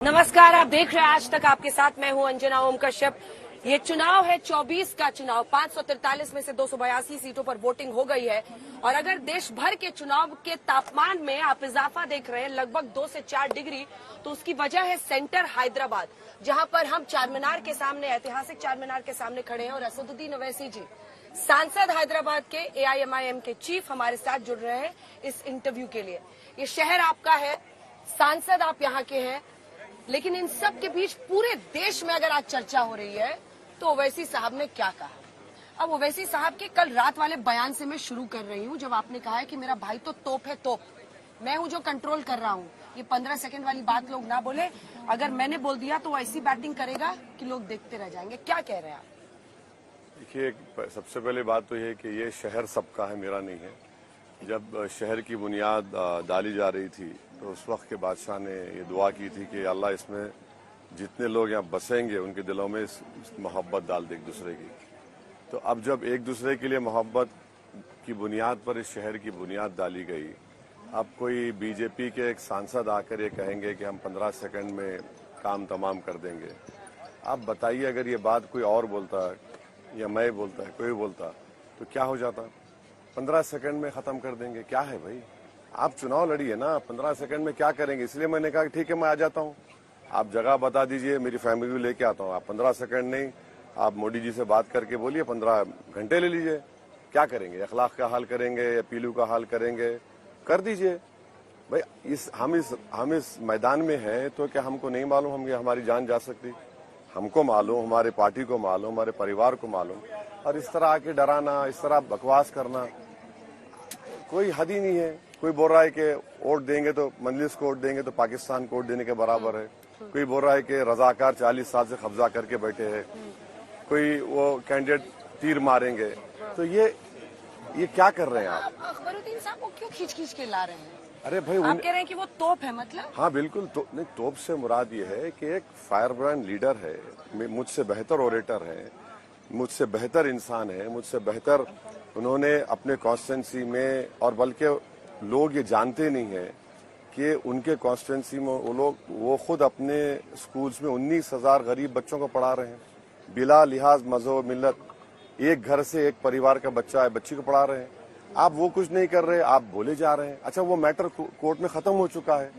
नमस्कार, आप देख रहे हैं आज तक आपके साथ मैं हूं अंजना ओम कश्यप। ये चुनाव है 24 का चुनाव। 543 में से 282 सीटों पर वोटिंग हो गई है और अगर देश भर के चुनाव के तापमान में आप इजाफा देख रहे हैं लगभग 2 से 4 डिग्री, तो उसकी वजह है सेंटर हैदराबाद, जहां पर हम चारमीनार के सामने, ऐतिहासिक चारमीनार के सामने खड़े हैं और असदुद्दीन ओवैसी जी, सांसद हैदराबाद के AIMIM के चीफ, हमारे साथ जुड़ रहे हैं इस इंटरव्यू के लिए। ये शहर आपका है, सांसद आप यहाँ के हैं, लेकिन इन सब के बीच पूरे देश में अगर आज चर्चा हो रही है तो ओवैसी साहब ने क्या कहा। अब ओवैसी साहब के कल रात वाले बयान से मैं शुरू कर रही हूं, जब आपने कहा है कि मेरा भाई तो तोप है, तोप, मैं हूं जो कंट्रोल कर रहा हूं। ये 15 सेकंड वाली बात लोग ना बोले, अगर मैंने बोल दिया तो ऐसी बैटिंग करेगा कि लोग देखते रह जाएंगे। क्या कह रहे हैं आप? देखिए, सबसे पहले बात तो ये कि ये शहर सबका है, मेरा नहीं है। जब शहर की बुनियाद डाली जा रही थी तो उस वक्त के बादशाह ने ये दुआ की थी कि अल्लाह इसमें जितने लोग यहाँ बसेंगे उनके दिलों में इस मोहब्बत डाल दे एक दूसरे की। तो अब जब एक दूसरे के लिए मोहब्बत की बुनियाद पर इस शहर की बुनियाद डाली गई, अब कोई बीजेपी के एक सांसद आकर ये कहेंगे कि हम 15 सेकंड में काम तमाम कर देंगे। आप बताइए, अगर ये बात कोई और बोलता या मैं बोलता है, कोई बोलता, तो क्या हो जाता? 15 सेकंड में खत्म कर देंगे, क्या है भाई? आप चुनाव लड़िए ना, 15 सेकंड में क्या करेंगे? इसलिए मैंने कहा ठीक है, मैं आ जाता हूँ, आप जगह बता दीजिए, मेरी फैमिली को लेके आता हूँ। आप 15 सेकंड नहीं, आप मोदी जी से बात करके बोलिए 15 घंटे ले लीजिए। क्या करेंगे? अखलाक का हाल करेंगे या पीलू का हाल करेंगे? कर दीजिए भाई। हम इस मैदान में हैं तो क्या हमको नहीं मालूम हम हमारी जान जा सकती? हमको मालूम, हमारे पार्टी को मालूम, हमारे परिवार को मालूम। और इस तरह आके डराना, इस तरह बकवास करना, कोई हद ही नहीं है। कोई बोल रहा है कि वोट देंगे तो मंजलिस को वोट देंगे तो पाकिस्तान को वोट देने के बराबर है। कोई बोल रहा है कि रजाकार 40 साल से कब्जा करके बैठे हैं। कोई वो कैंडिडेट तीर मारेंगे। तो ये क्या कर रहे हैं आप? अकबरुद्दीन साहब को क्यों खींच खींच के ला रहे हैं? अरे भाई, आप कह रहे हैं कि वो तोप है, मतलब? हाँ बिल्कुल, नहीं, तोप से मुराद ये है कि एक फायर ब्रांड लीडर है, मुझसे बेहतर ओरेटर है, मुझसे बेहतर इंसान है, मुझसे बेहतर उन्होंने अपने कॉन्स्टिट्यूंसी में, और बल्कि लोग ये जानते नहीं है कि उनके कॉन्स्टिट्यूंसी में वो खुद अपने स्कूल्स में 19,000 गरीब बच्चों को पढ़ा रहे हैं, बिला लिहाज मजहब मिल्लत। एक घर से एक परिवार का बच्चा है, बच्ची को पढ़ा रहे हैं। आप वो कुछ नहीं कर रहे, आप बोले जा रहे हैं। अच्छा, वो मैटर कोर्ट में खत्म हो चुका है,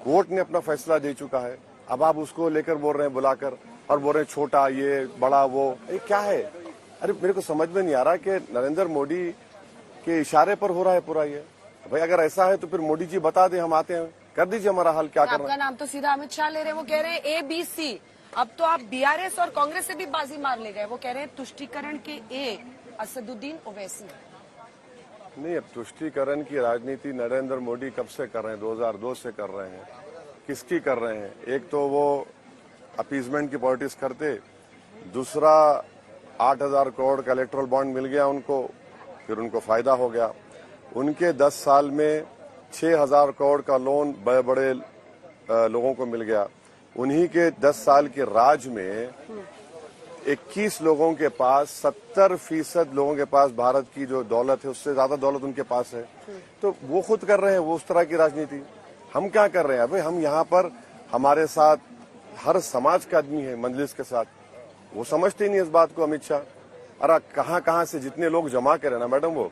कोर्ट ने अपना फैसला दे चुका है। अब आप उसको लेकर बोल रहे हैं बुलाकर, और बोल रहे हैं छोटा ये बड़ा वो, ये क्या है? अरे मेरे को समझ में नहीं आ रहा कि नरेंद्र मोदी के इशारे पर हो रहा है पूरा ये। भाई अगर ऐसा है तो फिर मोदी जी बता दें, हम आते हैं, कर दीजिए हमारा हाल। क्या करना? आपका नाम तो सीधा अमित शाह ले रहे हैं, वो कह रहे हैं ABC। अब तो आप BRS और कांग्रेस से भी बाजी मार ले गए। वो कह रहे हैं तुष्टीकरण के A असदुद्दीन ओवैसी। नहीं, अब तुष्टीकरण की राजनीति नरेंद्र मोदी कब से कर रहे हैं? 2002 से कर रहे हैं। किसकी कर रहे हैं? एक तो वो अपीजमेंट की पॉलिटिक्स करते, दूसरा 8,000 करोड़ का इलेक्ट्रल बॉन्ड मिल गया उनको, फिर उनको फायदा हो गया। उनके 10 साल में 6,000 करोड़ का लोन बड़े बड़े लोगों को मिल गया। उन्हीं के 10 साल के राज में 21 लोगों के पास, 70% लोगों के पास भारत की जो दौलत है उससे ज्यादा दौलत उनके पास है। तो वो खुद कर रहे हैं वो उस तरह की राजनीति। हम क्या कर रहे हैं? भाई हम यहाँ पर, हमारे साथ हर समाज का आदमी है मजलिस के साथ, वो समझते नहीं इस बात को। अमित शाह, अरे कहाँ से जितने लोग जमा करें ना मैडम, वो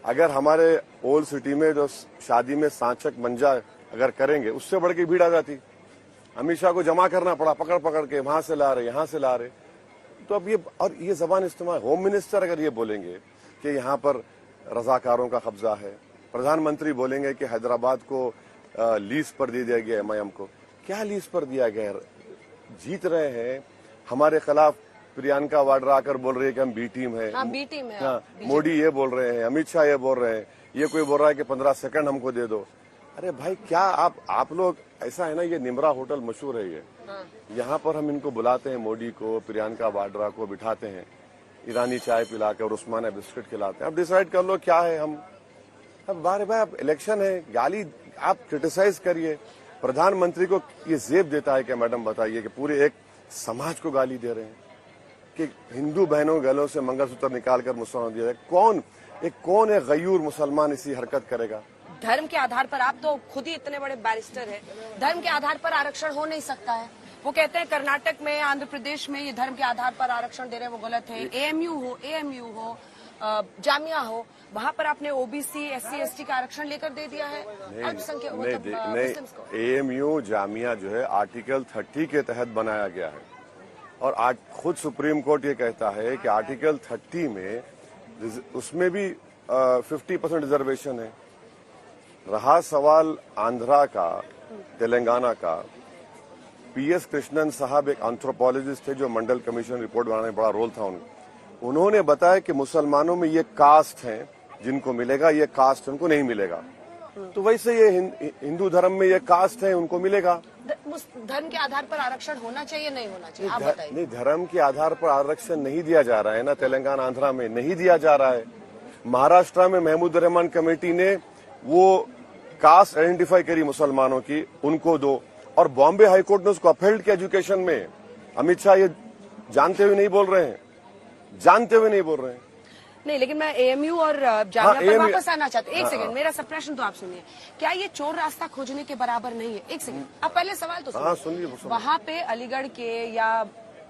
अगर हमारे ओल्ड सिटी में जो शादी में सांचक मंजा अगर करेंगे, उससे बढ़ के भीड़ आ जाती। अमित शाह को जमा करना पड़ा, पकड़ पकड़ के, वहां से ला रहे, यहाँ से ला रहे। तो अब ये जबान इस्तेमाल, होम मिनिस्टर अगर ये बोलेंगे कि यहाँ पर रजाकारों का कब्जा है, प्रधानमंत्री बोलेंगे कि हैदराबाद को लीज पर दे दिया गया MIM को, क्या लीज पर दिया गया है? जीत रहे हैं। हमारे खिलाफ प्रियंका वाड्रा आकर बोल रही है कि हम B टीम है। हाँ, B टीम है। हाँ, मोदी ये बोल रहे हैं, अमित शाह ये बोल रहे हैं, ये कोई बोल रहा है कि 15 सेकंड हमको दे दो। अरे भाई, क्या आप लोग, ऐसा है ना, ये निमरा होटल मशहूर है ये। हाँ। यहाँ पर हम इनको बुलाते हैं, मोदी को, प्रियंका वाड्रा को बिठाते हैं, ईरानी चाय पिलाकर, उस्मानिया बिस्किट खिलाते हैं। अब डिसाइड कर लो क्या है। हम अब बारे भाई, अब इलेक्शन है, गाली आप क्रिटिसाइज करिए। प्रधानमंत्री को ये जेब देता है कि मैडम बताइए कि पूरे एक समाज को गाली दे रहे हैं कि हिंदू बहनों के गलों से मंगलसूत्र निकालकर मुसलमान दिया जाए। कौन है गयूर मुसलमान इसी हरकत करेगा? धर्म के आधार पर, आप तो खुद ही इतने बड़े बैरिस्टर हैं, धर्म के आधार पर आरक्षण हो नहीं सकता है। वो कहते हैं कर्नाटक में, आंध्र प्रदेश में ये धर्म के आधार पर आरक्षण दे रहे हैं, वो गलत है। एएमयू हो, जामिया हो, वहां पर आपने ओबीसी, एससी, एसटी का आरक्षण लेकर दे दिया है अल्पसंख्यक मुस्लिम्स को। एएमयू जामिया जो है आर्टिकल 30 के तहत बनाया गया है और खुद सुप्रीम कोर्ट ये कहता है कि आर्टिकल 30 में उसमें भी 50% रिजर्वेशन है। रहा सवाल आंध्रा का, तेलंगाना का, पीएस कृष्णन साहब एक एंथ्रोपोलॉजिस्ट थे जो मंडल कमीशन रिपोर्ट बनाने में बड़ा रोल था उन्होंने बताया कि मुसलमानों में ये कास्ट हैं जिनको मिलेगा, ये कास्ट उनको नहीं मिलेगा। तो वैसे ये हिंदू धर्म में ये कास्ट है, उनको मिलेगा। धर्म के आधार पर आरक्षण होना चाहिए, नहीं होना चाहिए, आप बताइए। नहीं, धर्म के आधार पर आरक्षण नहीं दिया जा रहा है ना, तेलंगाना आंध्रा में नहीं दिया जा रहा है। महाराष्ट्र में महमूद रहमान कमेटी ने वो कास्ट आइडेंटिफाई करी मुसलमानों की, उनको दो, और बॉम्बे हाईकोर्ट ने उसको अपहेल्ड किया एजुकेशन में। अमित शाह ये जानते हुए नहीं बोल रहे हैं, जानते हुए नहीं बोल रहे हैं। नहीं, लेकिन मैं एएमयू और जामिया पर वापस आना चाहती हूँ। एक सेकंड, मेरा सब प्रश्न तो आप सुनिए। क्या ये चोर रास्ता खोजने के बराबर नहीं है? एक सेकंड, आप पहले सवाल तो सुनिए। वहाँ पे अलीगढ़ के या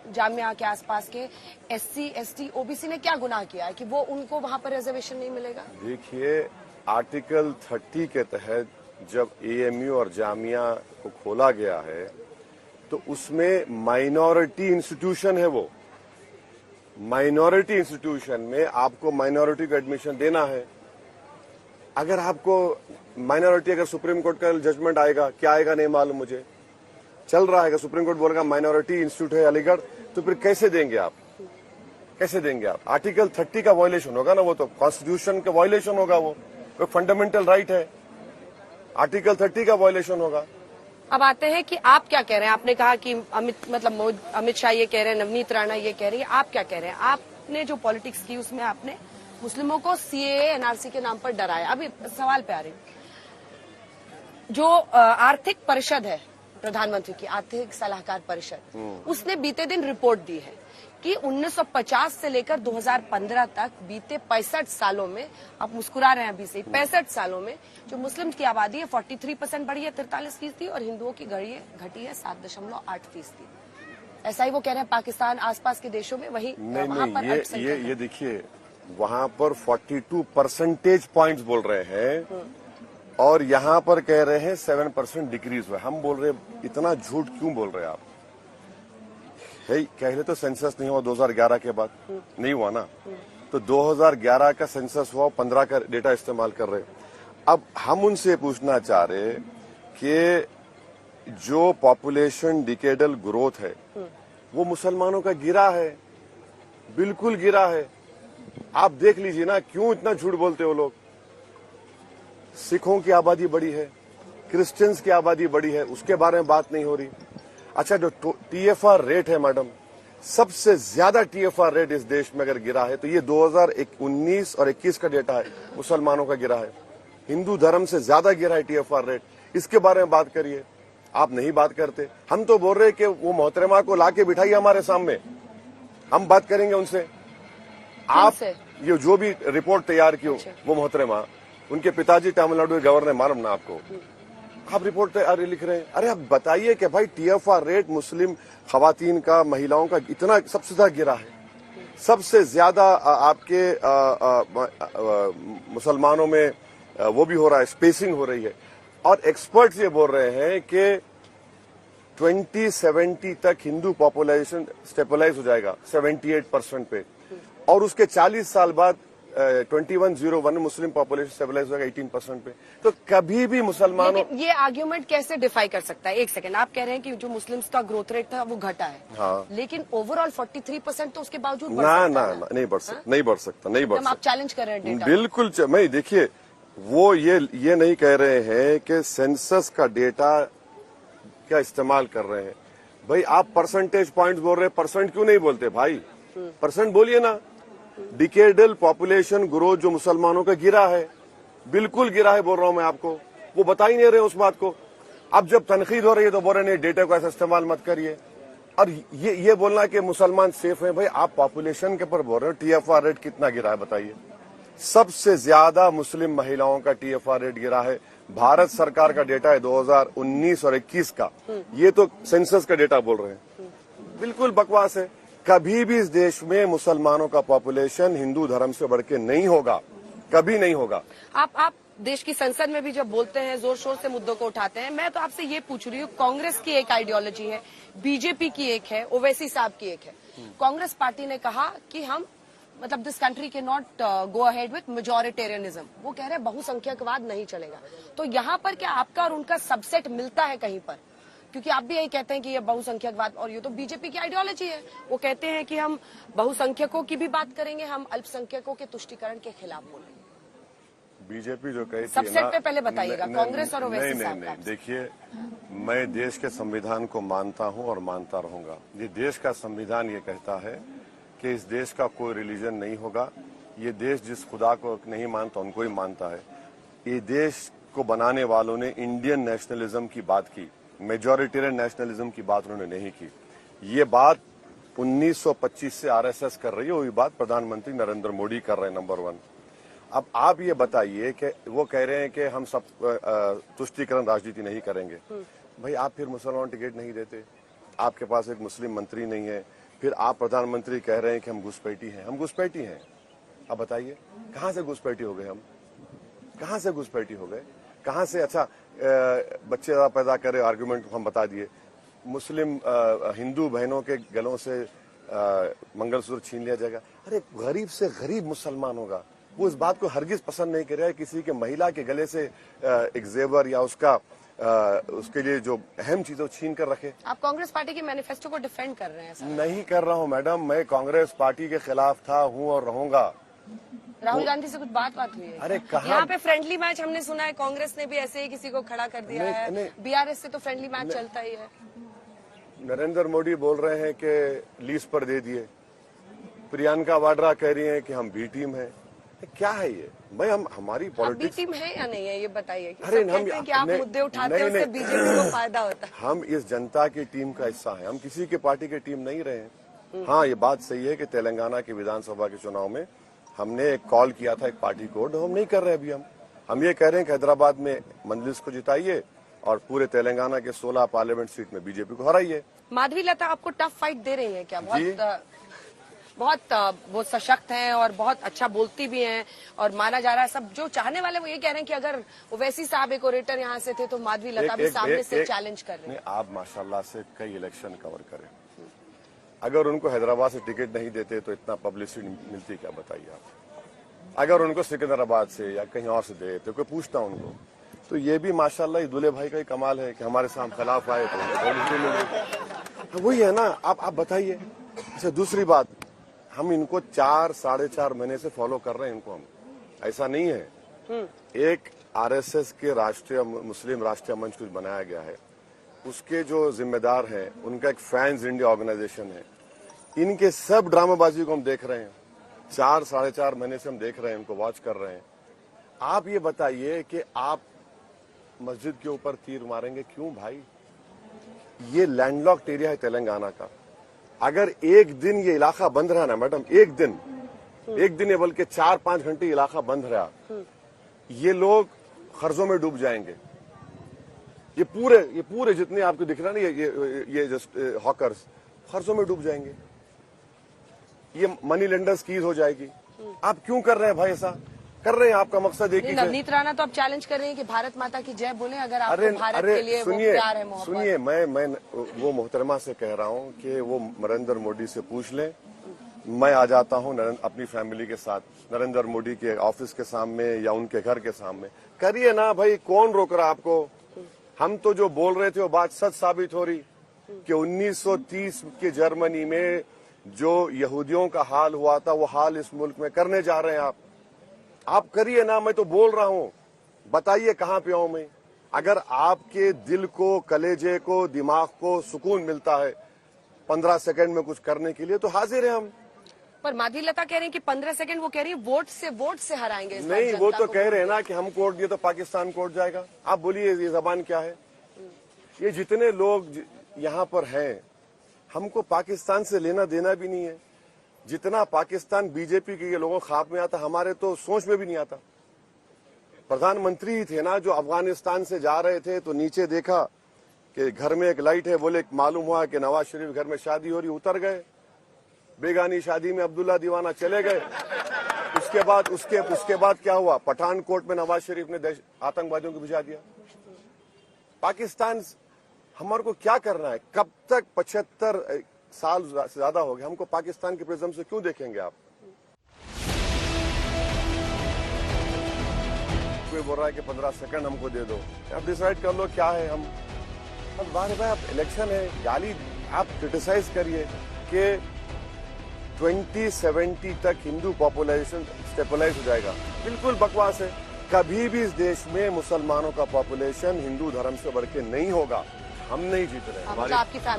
जामिया के आसपास के एससी, एसटी, ओबीसी ने क्या गुनाह किया है कि वो उनको वहाँ पर रिजर्वेशन नहीं मिलेगा? देखिए, आर्टिकल 30 के तहत जब एएमयू और जामिया को खोला गया है तो उसमें माइनॉरिटी इंस्टीट्यूशन है। वो माइनॉरिटी इंस्टीट्यूशन में आपको माइनॉरिटी को एडमिशन देना है। अगर आपको माइनॉरिटी, अगर सुप्रीम कोर्ट का जजमेंट आएगा, क्या आएगा नहीं मालूम मुझे, चल रहा है, अगर सुप्रीम कोर्ट बोलेगा माइनॉरिटी इंस्टीट्यूट है अलीगढ़, तो फिर कैसे देंगे आप, कैसे देंगे आप? आर्टिकल 30 का वायलेशन होगा ना, वो तो कॉन्स्टिट्यूशन का वायलेशन होगा, वो फंडामेंटल राइट है, आर्टिकल 30 का वायलेशन होगा। अब आते हैं कि आप क्या कह रहे हैं। आपने कहा कि अमित शाह ये कह रहे हैं, नवनीत राणा ये कह रही है, आप क्या कह रहे हैं? आपने जो पॉलिटिक्स की उसमें आपने मुस्लिमों को सीएए, एनआरसी के नाम पर डराया। अभी सवाल पे आ रही, जो आर्थिक परिषद है, प्रधानमंत्री की आर्थिक सलाहकार परिषद, उसने बीते दिन रिपोर्ट दी है कि 1950 से लेकर 2015 तक बीते 65 सालों में, आप मुस्कुरा रहे हैं अभी से, 65 सालों में जो मुस्लिम की आबादी है 43% बढ़ी है 43%, और हिंदुओं की घटी है 7.8%। ऐसा ही वो कह रहे हैं पाकिस्तान, आसपास के देशों में, वही वहां पर ये देखिए, वहां पर 42 परसेंटेज पॉइंट्स बोल रहे हैं और यहाँ पर कह रहे हैं 7% डिक्रीज हुआ। हम बोल रहे हैं इतना झूठ क्यों बोल रहे हैं आप? कह रहे तो सेंसस नहीं हुआ 2011 के बाद, नहीं हुआ ना, तो 2011 का सेंसस हुआ, 15 का डेटा इस्तेमाल कर रहे। अब हम उनसे पूछना चाह रहे कि जो पॉपुलेशन डिकेडल ग्रोथ है वो मुसलमानों का गिरा है, बिल्कुल गिरा है। आप देख लीजिए ना, क्यों इतना झूठ बोलते हो लोग? सिखों की आबादी बढ़ी है, क्रिश्चियंस की आबादी बढ़ी है, उसके बारे में बात नहीं हो रही। अच्छा, जो टीएफआर रेट है मैडम, सबसे ज्यादा टीएफआर रेट इस देश में अगर गिरा है तो ये 2019 और 21 का डेटा है, मुसलमानों का गिरा है। हिंदू धर्म से ज्यादा गिरा है टीएफआर रेट, इसके बारे में बात करिए। आप नहीं बात करते। हम तो बोल रहे कि वो मोहतरमा को लाके बिठाइए हमारे सामने, हम बात करेंगे उनसे। आप ये जो भी रिपोर्ट तैयार की वो मोहतरमा, उनके पिताजी तमिलनाडु के गवर्नर, मालूम ना आपको, आप रिपोर्ट लिख रहे हैं। अरे आप बताइए कि भाई टीएफआर रेट मुस्लिम खवातीन का, महिलाओं का इतना सबसे ज्यादा गिरा है, सबसे ज्यादा आपके मुसलमानों में वो भी हो रहा है, स्पेसिंग हो रही है। और एक्सपर्ट्स ये बोल रहे हैं कि 2070 तक हिंदू पॉपुलेशन स्टेबलाइज हो जाएगा 78% पे, और उसके 40 साल बाद 2101 मुस्लिम पॉपुलेशन स्टेबलाइज होगा 18% पे। तो कभी भी मुसलमानों, ये आर्ग्यूमेंट कैसे डिफाई कर सकता है? एक सेकंड, आप कह रहे हैं कि जो मुस्लिम्स का ग्रोथ रेट था वो घटा है, हाँ, लेकिन ओवरऑल 43% तो उसके बावजूद नहीं बढ़ सकता। आप चैलेंज कर रहे हैं डेटा? बिल्कुल। मैं देखिए, वो ये नहीं कह रहे हैं कि सेंसस का डेटा क्या इस्तेमाल कर रहे हैं। भाई आप परसेंटेज पॉइंट बोल रहे हैं, परसेंट क्यों नहीं बोलते भाई? परसेंट बोलिए ना। डिकेडल पॉपुलेशन ग्रोथ जो मुसलमानों का गिरा है, बिल्कुल गिरा है, बोल रहा हूं मैं आपको। वो बता ही नहीं रहे उस बात को। अब जब तनकीद हो रही है तो बोल रहे नहीं, डेटा को ऐसा इस्तेमाल मत करिए। और ये बोलना कि मुसलमान सेफ है, भाई आप पॉपुलेशन के ऊपर बोल रहे हो, टीएफआर रेट कितना गिरा है बताइए। सबसे ज्यादा मुस्लिम महिलाओं का TFR रेट गिरा है। भारत सरकार का डेटा है 2019 और 21 का, ये तो सेंसस का डेटा बोल रहे हैं, बिल्कुल बकवास है। कभी भी इस देश में मुसलमानों का पॉपुलेशन हिंदू धर्म से बढ़ के नहीं होगा, कभी नहीं होगा। आप देश की संसद में भी जब बोलते हैं, जोर शोर से मुद्दों को उठाते हैं, मैं तो आपसे ये पूछ रही हूँ, कांग्रेस की एक आइडियोलॉजी है, बीजेपी की एक है, ओवैसी साहब की एक है। कांग्रेस पार्टी ने कहा कि हम मतलब दिस कंट्री के not go ahead with majoritarianism, वो कह रहे हैं बहुसंख्यकवाद नहीं चलेगा। तो यहाँ पर क्या आपका और उनका सबसेट मिलता है कहीं पर? क्योंकि आप भी यही कहते हैं कि ये बहुसंख्यकवाद, और ये तो बीजेपी की आइडियोलॉजी है, वो कहते हैं कि हम बहुसंख्यकों की भी बात करेंगे, हम अल्पसंख्यकों के तुष्टीकरण के खिलाफ बोलेंगे। बीजेपी जो कहती है सबसेट ना, पे पहले बताइएगा कांग्रेस और ओवैसी साहब का। देखिए, मैं देश के संविधान को मानता हूं और मानता रहूंगा। ये देश का संविधान ये कहता है कि इस देश का कोई रिलीजन नहीं होगा। ये देश जिस खुदा को नहीं मानता उनको ही मानता है। ये देश को बनाने वालों ने इंडियन नेशनलिज्म की बात की, मेजॉरिटेरियन नेशनलिज्म की बात उन्होंने नहीं की। ये बात 1925 से RSS कर रही है, वही बात प्रधानमंत्री नरेंद्र मोदी कर रहे हैं, नंबर 1। अब आप ये बताइए कि वो कह रहे हैं कि हम सब तुष्टीकरण राजनीति नहीं करेंगे। भाई आप फिर मुसलमान टिकट नहीं देते, आपके पास एक मुस्लिम मंत्री नहीं है, फिर आप प्रधानमंत्री कह रहे हैं कि हम घुसपैठी हैं। हम घुसपैठी हैं? अब बताइए कहां से घुसपैठी हो गए हम? कहां से घुसपैठी हो गए? कहां से? अच्छा, बच्चे पैदा करे आर्गुमेंट हम बता दिए, मुस्लिम हिंदू बहनों के गलों से मंगलसूत्र छीन लिया जाएगा। अरे गरीब से गरीब मुसलमान होगा, वो इस बात को हरगिज पसंद नहीं कर रहा है किसी के महिला के गले से एक जेवर या उसके लिए जो अहम चीजें छीन कर रखे। आप कांग्रेस पार्टी के मैनिफेस्टो को डिफेंड कर रहे हैं सर? नहीं कर रहा हूं मैडम, मैं कांग्रेस पार्टी के खिलाफ था, हूं और रहूंगा। राहुल गांधी से कुछ बात हुई है? अरे कहाँ? यहाँ पे फ्रेंडली मैच हमने सुना है, कांग्रेस ने भी ऐसे ही किसी को खड़ा कर दिया है। BRS से तो फ्रेंडली मैच चलता ही है। नरेंद्र मोदी बोल रहे हैं कि लीज पर दे दिए, प्रियंका वाड्रा कह रही है कि हम बी टीम है। क्या है ये? भाई हमारी पॉलिटिक्स टीम है या नहीं है ये बताइए। अरे हम कि आप मुद्दे उठाते हैं उससे बीजेपी को फायदा होता है। हम इस जनता की टीम का हिस्सा हैं, हम किसी के पार्टी की टीम नहीं रहे हैं। हाँ, ये बात सही है कि तेलंगाना के विधानसभा के चुनाव में हमने एक कॉल किया था एक पार्टी को, हम नहीं कर रहे अभी। हम ये कह रहे हैं कि हैदराबाद में मंजलिस को जिताइए और पूरे तेलंगाना के 16 पार्लियामेंट सीट में बीजेपी को हराइए। माधवी लता आपको टफ फाइट दे रही है क्या? बहुत वो सशक्त हैं और बहुत अच्छा बोलती भी हैं, और माना जा रहा है सब जो चाहने वाले वो ये कह रहे हैं कि अगर ओवैसी साहब एक ओरेटर यहाँ से थे तो माधवी लता भी सामने से चैलेंज कर रहे हैं। आप माशाल्लाह से कई इलेक्शन कवर करें, अगर उनको हैदराबाद से टिकट नहीं देते तो इतना पब्लिसिटी मिलती क्या, बताइए आप। अगर उनको सिकंदराबाद से या कहीं और से दे तो कोई पूछता उनको। तो ये भी माशाल्लाह दूल्हे भाई का ही कमाल है कि हमारे साथ खिलाफ आए तो पब्लिसिटी मिल गई। वही है ना। आप बताइए। अच्छा, दूसरी बात, हम इनको 4-4.5 महीने से फॉलो कर रहे हैं इनको। हम ऐसा नहीं है। एक RSS के मुस्लिम राष्ट्रीय मंच कुछ बनाया गया है, उसके जो जिम्मेदार हैं उनका एक फैंस इंडिया ऑर्गेनाइजेशन है। इनके सब ड्रामाबाजी को हम देख रहे हैं, 4-4.5 महीने से हम देख रहे हैं, इनको वॉच कर रहे हैं। आप ये बताइए कि आप मस्जिद के ऊपर तीर मारेंगे क्यों भाई? ये लैंडलॉक्ड एरिया है तेलंगाना का। अगर एक दिन ये इलाका बंद रहा ना मैडम, एक दिन ये बल्कि 4-5 घंटे इलाका बंद रहा, ये लोग कर्जों में डूब जाएंगे। ये पूरे जितने आपको दिख रहा है ना, ये जस्ट हॉकर्स कर्जों में डूब जाएंगे। ये मनी लेंडर्स की हो जाएगी। आप क्यों कर रहे हैं भाई? ऐसा कर रहे हैं, आपका मकसद एक ही है। नवनीत राणा तो आप चैलेंज कर रहे हैं कि भारत माता की जय बोले, अगर आपको भारत के लिए वो प्यार है, मोहब्बत। सुनिए, मैं वो मोहतरमा से कह रहा हूँ कि वो नरेंद्र मोदी से पूछ लें। मैं आ जाता हूँ अपनी फैमिली के साथ नरेंद्र मोदी के ऑफिस के सामने या उनके घर के सामने। करिए ना भाई, कौन रोक रहा आपको? हम तो जो बोल रहे थे वो बात सच साबित हो रही कि 1930 के जर्मनी में जो यहूदियों का हाल हुआ था वो हाल इस मुल्क में करने जा रहे हैं आप करिए ना। मैं तो बोल रहा हूं, बताइए कहां पे हूं मैं? अगर आपके दिल को, कलेजे को, दिमाग को सुकून मिलता है 15 सेकंड में कुछ करने के लिए तो हाजिर है हम। पर माधवी लता कह रही है कि 15 सेकंड, वो कह रही है वोट से हराएंगे। नहीं, वो तो कह रहे हैं ना कि हम कोर्ट दिए तो पाकिस्तान कोर्ट जाएगा। आप बोलिए ये जबान क्या है? ये जितने लोग यहाँ पर हैं, हमको पाकिस्तान से लेना देना भी नहीं है। जितना पाकिस्तान बीजेपी के लोगों के ख्वाब में आता, हमारे तो सोच में भी नहीं आता। प्रधानमंत्री ही थे ना जो अफगानिस्तान से जा रहे थे तो नीचे देखा कि घर में एक लाइट है, बोले मालूम हुआ कि नवाज शरीफ घर में शादी हो रही, उतर गए। बेगानी शादी में अब्दुल्ला दीवाना चले गए। उसके बाद क्या हुआ? पठानकोट में नवाज शरीफ ने आतंकवादियों को भिजा दिया। पाकिस्तान हमारे को क्या करना है? कब तक 75 साल से ज्यादा हो गए, हमको पाकिस्तान के प्रिज्म से क्यों देखेंगे आप? कोई बोल रहा है कि 15 सेकंड हमको दे दो, आप डिसाइड कर लो क्या है। हम बार बार आप इलेक्शन है, गाली आप क्रिटिसाइज करिए कि 2070 तक हिंदू पॉपुलेशन स्टेबलाइज हो जाएगा। बिल्कुल बकवास है। कभी भी इस देश में मुसलमानों का पॉपुलेशन हिंदू धर्म से बढ़ के नहीं होगा। हम नहीं जीत रहे,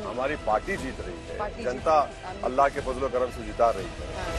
हमारी पार्टी जीत रही है, जनता अल्लाह के फजलो करम से जिता रही है।